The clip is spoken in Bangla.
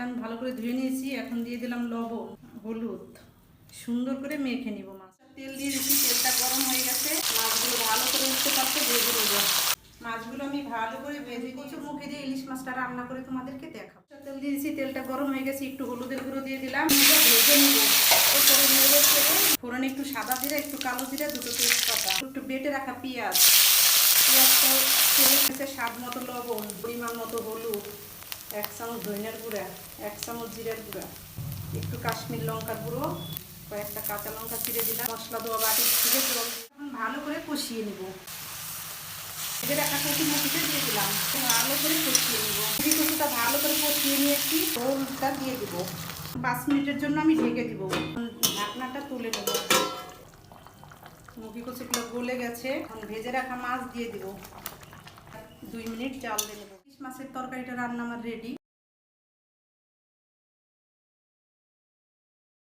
আমি ভালো করে ধুয়ে নিয়েছি। এখন দিয়ে দিলাম লবণ, হলুদ, সুন্দর করে মেখে নিব। মাছ তেল দিয়ে দিচ্ছি, তেলটা গরম হয়ে গেছে। মাছগুলো ভালো করে উঠতে পারতে ভেজে নেব। মাছগুলো আমি ভালো করে ভেজে কচুর মুখে দিয়ে ইলিশ মাছটা রান্না করে তোমাদেরকে দেখাবো। তেল দিয়ে দিয়েছি, তেলটা গরম হয়ে গেছে। একটু হলুদের গুঁড়ো দিয়ে দিলাম, ভেজে নেব। এরপরে নেড়ে চেড়ে ফোড়নে একটু সাদা জিরা, একটু কালো জিরা, দুটো তেজপাতা, একটু বেটে রাখা পেঁয়াজ, পেঁয়াজটাও তেলে গেছে। স্বাদ মতো লবণ, পরিমাণ মতো হলুদ, 1 চামচ ধনিয়ার গুঁড়া, 1 চামচ জিরার গুঁড়া, একটু কাশ্মীর লঙ্কার গুঁড়ো, কয়েকটা কাঁচা লঙ্কা চিড়ে দিলাম। মশলা দেওয়া বাটি থেকে জল এখন ভালো করে কষিয়ে নেব। এবার একটা কচুর মুখিতে দিয়ে দিলাম, ভালো করে কষিয়ে নেব। কচুটা ভালো করে কষিয়ে নিয়েছি, ঝোলটা দিয়ে দিব। 5 মিনিটের জন্য আমি ঢেকে দিব। ঢাকনাটা তুলে নেব। মুখি কচুগুলো গলে গেছে। এখন ভেজে রাখা মাছ দিয়ে দিব। 2 মিনিট জাল দিয়ে নেব। ইলিশ মাছের তরকারিটা রান্না আমার রেডি।